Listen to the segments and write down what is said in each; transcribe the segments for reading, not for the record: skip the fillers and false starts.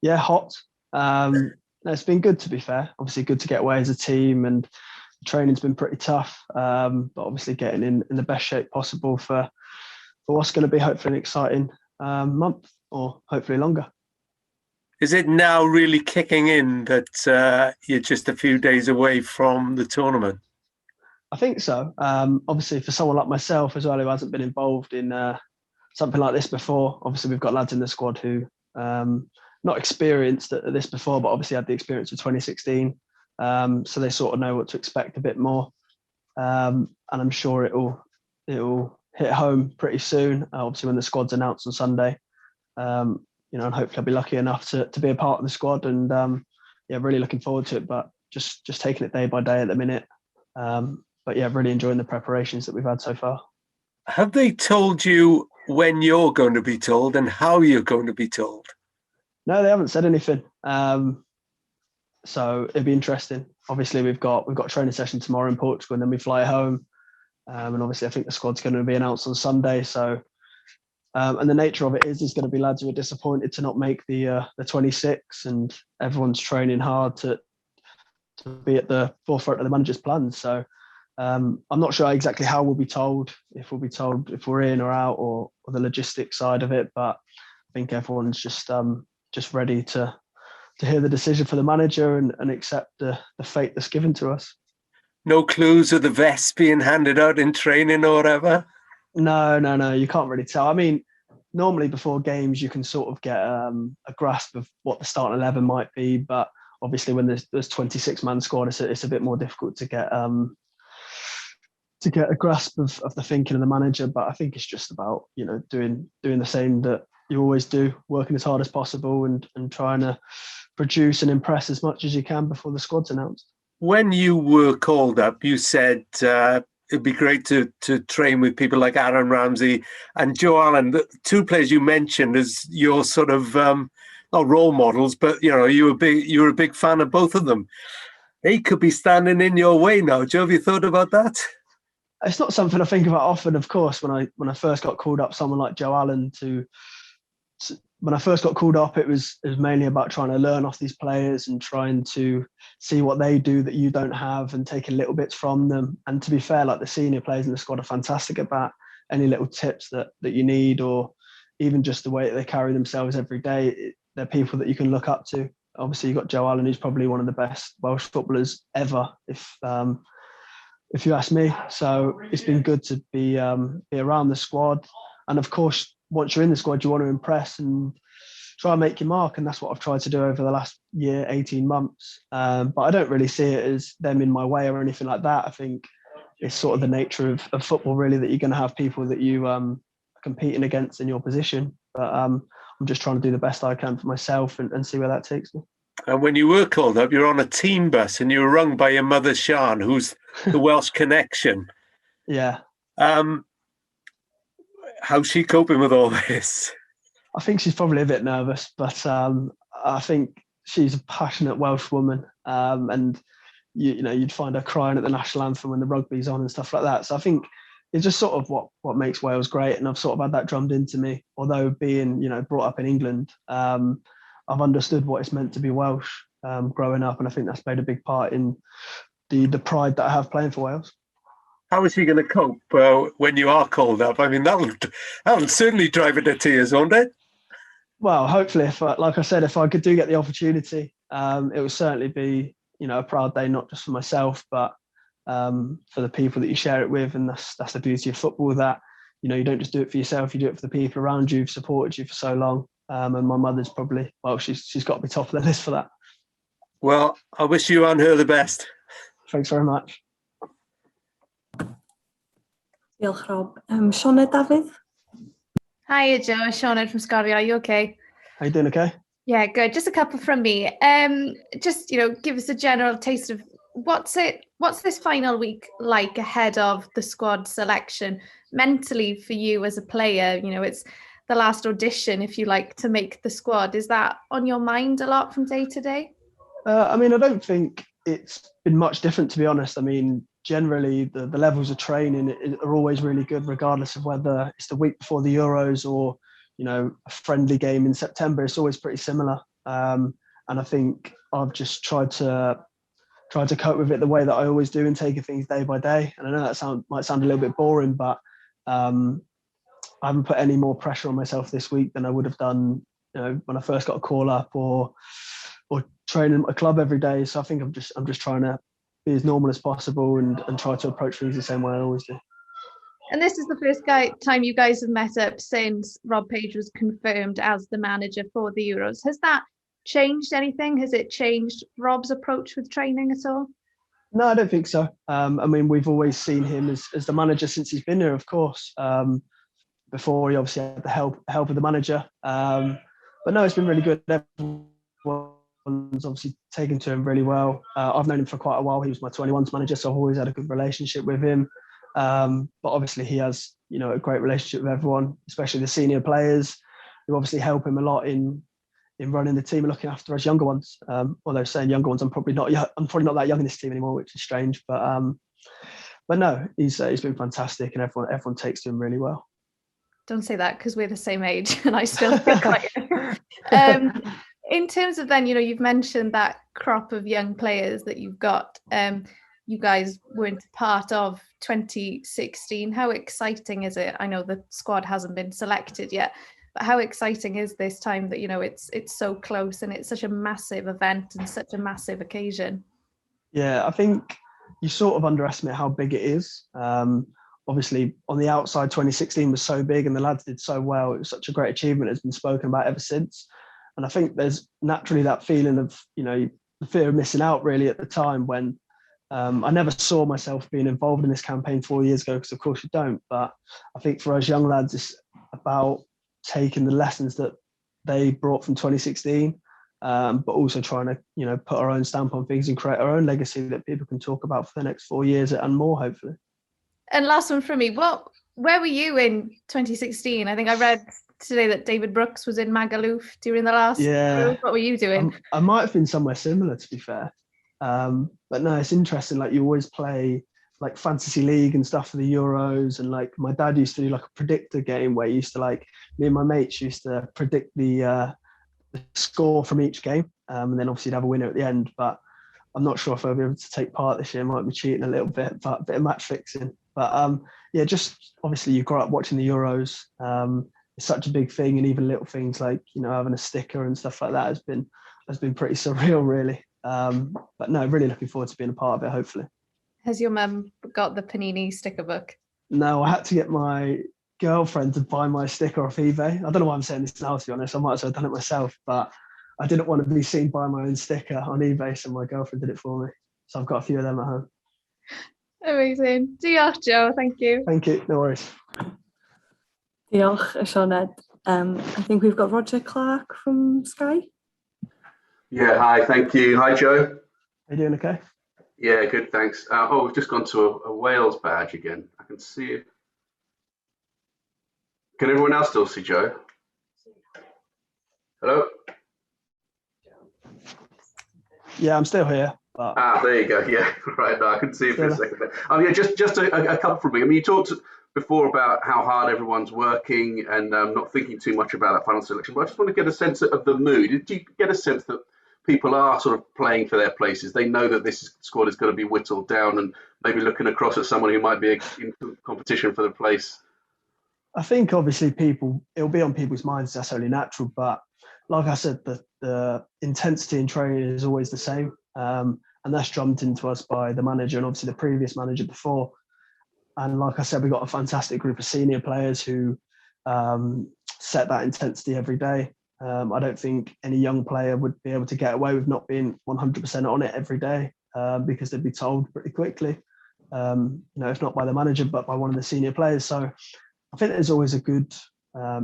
Yeah, hot. No, it's been good, to be fair. Obviously, good to get away as a team, and the training's been pretty tough. But obviously, getting in the best shape possible for what's going to be hopefully an exciting month, or hopefully longer. Is it now really kicking in that you're just a few days away from the tournament? I think so. Obviously, for someone like myself as well, who hasn't been involved in something like this before, obviously we've got lads in the squad who not experienced at this before, but obviously had the experience of 2016. So they sort of know what to expect a bit more. And I'm sure it'll hit home pretty soon. Obviously, when the squad's announced on Sunday, and hopefully I'll be lucky enough to be a part of the squad. And yeah, really looking forward to it. But just taking it day by day at the minute. But yeah, really enjoying the preparations that we've had so far. Have they told you when you're going to be told and how you're going to be told? No, they haven't said anything. So it'd be interesting. Obviously, we've got a training session tomorrow in Portugal, and then we fly home. And obviously, I think the squad's going to be announced on Sunday. So, and the nature of it is going to be lads who are disappointed to not make the 26, and everyone's training hard to be at the forefront of the manager's plans. So, I'm not sure exactly how we'll be told, if we'll be told if we're in or out, or the logistics side of it. But I think everyone's just ready to hear the decision for the manager and accept the fate that's given to us. No clues of the vests being handed out in training or whatever? No. You can't really tell. I mean, normally before games, you can sort of get a grasp of what the starting 11 might be. But obviously, when there's 26-man squad, it's a bit more difficult to get a grasp of the thinking of the manager. But I think it's just about doing the same that you always do, working as hard as possible and trying to produce and impress as much as you can before the squad's announced. When you were called up, you said it'd be great to train with people like Aaron Ramsey and Joe Allen, the two players you mentioned as your sort of not role models, but you were a big fan of both of them. They could be standing in your way now. Joe, have you thought about that? It's not something I think about often. Of course, when I first got called up, someone like Joe Allen when I first got called up, it was mainly about trying to learn off these players and trying to see what they do that you don't have and taking little bits from them. And to be fair, like the senior players in the squad are fantastic about any little tips that you need, or even just the way that they carry themselves every day. They're people that you can look up to. Obviously, you've got Joe Allen, who's probably one of the best Welsh footballers ever, if you ask me. So it's been good to be around the squad. And of course, once you're in the squad, you want to impress and try and make your mark. And that's what I've tried to do over the last year, 18 months. But I don't really see it as them in my way or anything like that. I think it's sort of the nature of football, really, that you're going to have people that you are competing against in your position. But I'm just trying to do the best I can for myself and see where that takes me. And when you were called up, you're on a team bus and you were rung by your mother, Sian, who's the Welsh connection. Yeah. How's she coping with all this? I think she's probably a bit nervous, but I think she's a passionate Welsh woman, and you'd find her crying at the national anthem when the rugby's on and stuff like that. So I think it's just sort of what makes Wales great, and I've sort of had that drummed into me. Although being brought up in England, I've understood what it's meant to be Welsh growing up, and I think that's played a big part in the pride that I have playing for Wales. How is she going to cope when you are called up? I mean, that'll certainly drive her to tears, won't it? Well, hopefully, like I said, if I do get the opportunity, it will certainly be a proud day, not just for myself, but for the people that you share it with. And that's the beauty of football, that you don't just do it for yourself, you do it for the people around you who've supported you for so long. And my mother's probably, she's got to be top of the list for that. Well, I wish you and her the best. Thanks very much. Diolch, Rob. Sianed Dafydd? Hi, Joe. Sianed from Scoria. Are you okay? How you doing? Okay. Yeah, good. Just a couple from me. Just give us a general taste of what's this final week like ahead of the squad selection mentally for you as a player. It's the last audition, if you like, to make the squad. Is that on your mind a lot from day to day? I mean, I don't think it's been much different, to be honest. I mean, generally the levels of training are always really good, regardless of whether it's the week before the Euros or a friendly game in September. It's always pretty similar. And I think I've just tried to cope with it the way that I always do and taking things day by day. And I know that might sound a little bit boring, but I haven't put any more pressure on myself this week than I would have done, when I first got a call up or training at a club every day. So I think I'm just trying to be as normal as possible and try to approach things the same way I always do. And this is the first time you guys have met up since Rob Page was confirmed as the manager for the Euros. Has that changed anything? Has it changed Rob's approach with training at all? No, I don't think so. I mean, we've always seen him as the manager since he's been here, of course. Before he obviously had the help of the manager. But no, it's been really good. Everyone's obviously taken to him really well. I've known him for quite a while. He was my 21s manager, so I've always had a good relationship with him. But obviously he has, a great relationship with everyone, especially the senior players, who obviously help him a lot in running the team and looking after us younger ones. Although saying younger ones, I'm probably not that young in this team anymore, which is strange. But no, he's been fantastic, and everyone takes to him really well. Don't say that, because we're the same age and I still feel quite young. In terms of then, you've mentioned that crop of young players that you've got. You guys weren't part of 2016. How exciting is it? I know the squad hasn't been selected yet, but how exciting is this time that, it's so close and it's such a massive event and such a massive occasion? Yeah, I think you sort of underestimate how big it is. Obviously, on the outside, 2016 was so big and the lads did so well. It was such a great achievement. It's been spoken about ever since. And I think there's naturally that feeling of, the fear of missing out really at the time when I never saw myself being involved in this campaign 4 years ago, because of course you don't. But I think for us young lads, it's about taking the lessons that they brought from 2016, but also trying to, put our own stamp on things and create our own legacy that people can talk about for the next 4 years and more, hopefully. And last one from me, where were you in 2016? I think I read today that David Brooks was in Magaluf during the last Euros. What were you doing? I might have been somewhere similar, to be fair. But no, it's interesting. Like, you always play like fantasy league and stuff for the Euros, and like my dad used to do like a predictor game where he used to, like, me and my mates used to predict the score from each game, and then obviously you'd have a winner at the end. But I'm not sure if I'll be able to take part this year. Might be cheating a little bit, but a bit of match fixing. But yeah, just obviously you grow up watching the Euros. It's such a big thing, and even little things like, having a sticker and stuff like that has been pretty surreal, really. But no, really looking forward to being a part of it, hopefully. Has your mum got the Panini sticker book? No, I had to get my girlfriend to buy my sticker off eBay. I don't know why I'm saying this now, to be honest. I might as well have done it myself, but I didn't want to be seen buying my own sticker on eBay, so my girlfriend did it for me. So I've got a few of them at home. Amazing. Diolch, Joe. Thank you. Thank you. No worries. Diolch, Sioned. I think we've got Roger Clark from Sky. Yeah, hi, thank you. Hi, Joe. Are you doing okay? Yeah, good, thanks. We've just gone to a Wales badge again. I can see it. Can everyone else still see Joe? Hello? Yeah, I'm still here. But... there you go. Yeah, right. No, I couldn't see it for a second there. Yeah, just a couple from me. I mean, you talked before about how hard everyone's working and not thinking too much about that final selection, but I just want to get a sense of the mood. Did you get a sense that people are sort of playing for their places? They know that this squad is going to be whittled down, and maybe looking across at someone who might be in competition for the place? I think obviously it'll be on people's minds. That's only natural. But like I said, the intensity in training is always the same. And that's drummed into us by the manager and obviously the previous manager before. And like I said, we've got a fantastic group of senior players who set that intensity every day. I don't think any young player would be able to get away with not being 100% on it every day, because they'd be told pretty quickly, if not by the manager, but by one of the senior players. So I think there's always a good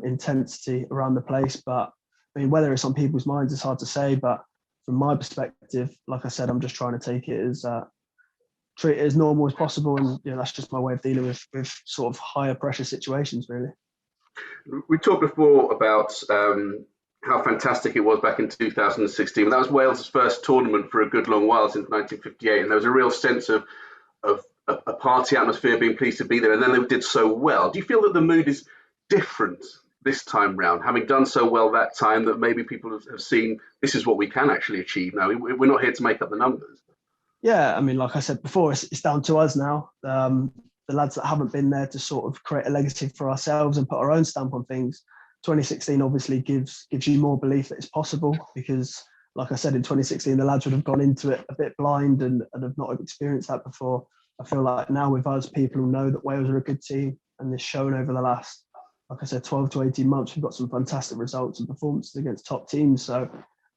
intensity around the place. But I mean, whether it's on people's minds, it's hard to say. But from my perspective, like I said, I'm just trying to take it as treat it as normal as possible, and that's just my way of dealing with sort of higher pressure situations, really. We talked before about how fantastic it was back in 2016. That was Wales' first tournament for a good long while, since 1958, and there was a real sense of a party atmosphere, being pleased to be there, and then they did so well. Do you feel that the mood is different this time round, having done so well that time that maybe people have seen this is what we can actually achieve now? We're not here to make up the numbers. Yeah, I mean, like I said before, it's down to us now. The lads that haven't been there to sort of create a legacy for ourselves and put our own stamp on things. 2016 obviously gives you more belief that it's possible, because, like I said, in 2016 the lads would have gone into it a bit blind and have not experienced that before. I feel like now with us, people know that Wales are a good team, and they've shown over the last, like I said, 12 to 18 months, we've got some fantastic results and performances against top teams. So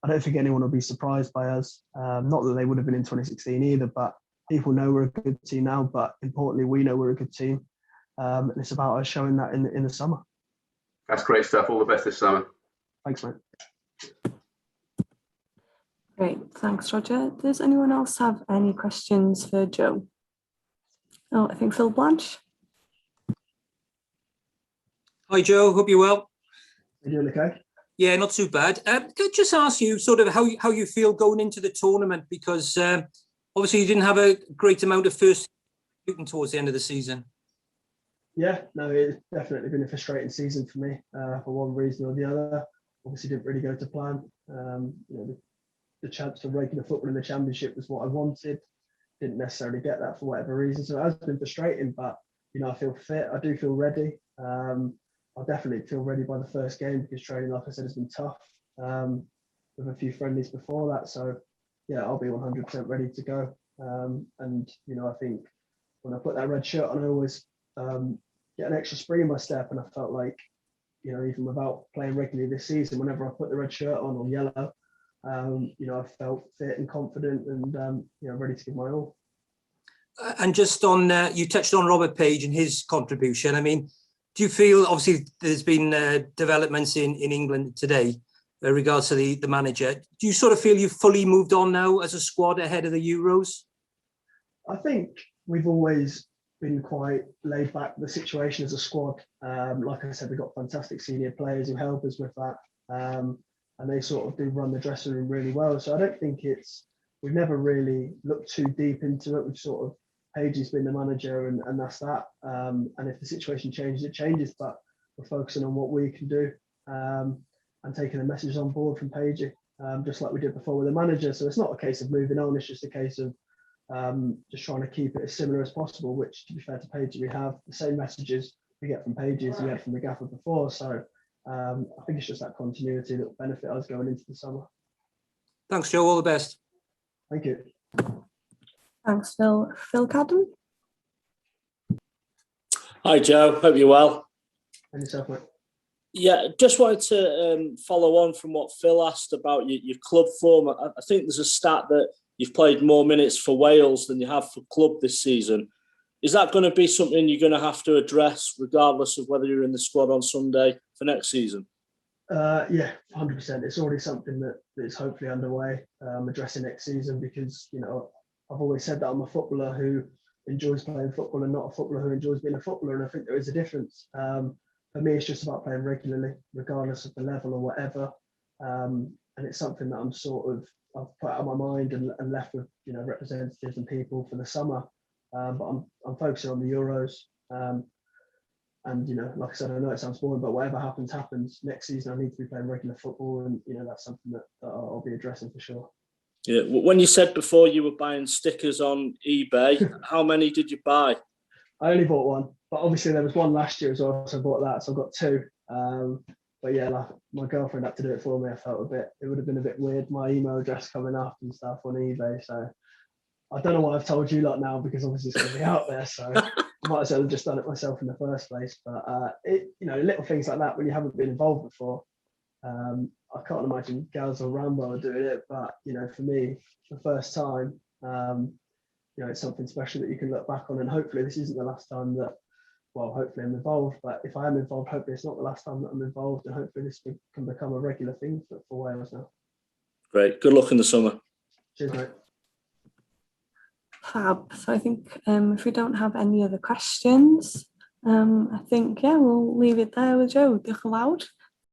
I don't think anyone will be surprised by us. Not that they would have been in 2016 either, but people know we're a good team now. But importantly, we know we're a good team. And it's about us showing that in the summer. That's great stuff. All the best this summer. Thanks, mate. Great, thanks, Roger. Does anyone else have any questions for Joe? Oh, I think Phil Blanche. Hi, Joe. Hope you're well. Are you doing okay? Yeah, not too bad. Could I just ask you sort of how you feel going into the tournament? Because obviously you didn't have a great amount of first shooting towards the end of the season. Yeah, no, it's definitely been a frustrating season for me for one reason or the other. Obviously didn't really go to plan. The chance for regular football in the Championship was what I wanted. Didn't necessarily get that for whatever reason. So it has been frustrating, but, I feel fit. I do feel ready. I'll definitely feel ready by the first game, because training, like I said, has been tough with a few friendlies before that. So, yeah, I'll be 100% ready to go. And, I think when I put that red shirt on, I always get an extra spring in my step. And I felt like, even without playing regularly this season, whenever I put the red shirt on or yellow, I felt fit and confident and, ready to give my all. And just on, you touched on Robert Page and his contribution. I mean, do you feel, obviously there's been developments in England today in regards to the manager. Do you sort of feel you've fully moved on now as a squad ahead of the Euros? I think we've always been quite laid back with the situation as a squad. Like I said, we've got fantastic senior players who help us with that. And they sort of do run the dressing room really well. So I don't think we've never really looked too deep into it. We've sort of, Page has been the manager and that's that. And if the situation changes, it changes, but we're focusing on what we can do and taking the message on board from Page, just like we did before with the manager. So it's not a case of moving on, it's just a case of just trying to keep it as similar as possible, which, to be fair to Page, we have the same messages we get from Page as we had from the gaffer before. So I think it's just that continuity that will benefit us going into the summer. Thanks, Joe. All the best. Thank you. Thanks, Phil. Phil Cadden. Hi, Joe. Hope you're well. And yourself, mate? Yeah, just wanted to follow on from what Phil asked about your club form. I think there's a stat that you've played more minutes for Wales than you have for club this season. Is that going to be something you're going to have to address regardless of whether you're in the squad on Sunday for next season? Yeah, 100%. It's already something that is hopefully underway, addressing next season, because, I've always said that I'm a footballer who enjoys playing football and not a footballer who enjoys being a footballer. And I think there is a difference. For me, it's just about playing regularly, regardless of the level or whatever. And it's something that I've put out of my mind and left with, representatives and people for the summer. But I'm focusing on the Euros. And, like I said, I know it sounds boring, but whatever happens, happens. Next season, I need to be playing regular football. And, that's something that I'll be addressing for sure. Yeah. When you said before you were buying stickers on eBay, how many did you buy? I only bought one, but obviously there was one last year as well, so I bought that. So I've got two. But yeah, like, my girlfriend had to do it for me. I felt it would have been a bit weird, my email address coming up and stuff on eBay. So I don't know what I've told you lot now, because obviously it's going to be out there. So I might as well have just done it myself in the first place. But little things like that when you haven't been involved before. I can't imagine Gaz or Rambo are doing it, but for me, the first time, it's something special that you can look back on, and hopefully this isn't the last time that, well, hopefully I'm involved, but if I am involved, hopefully it's not the last time that I'm involved, and hopefully this can become a regular thing for Wales now. Great. Good luck in the summer. Cheers, mate. Fab. So I think if we don't have any other questions, I think, we'll leave it there with Joe. Diolch yn fawr.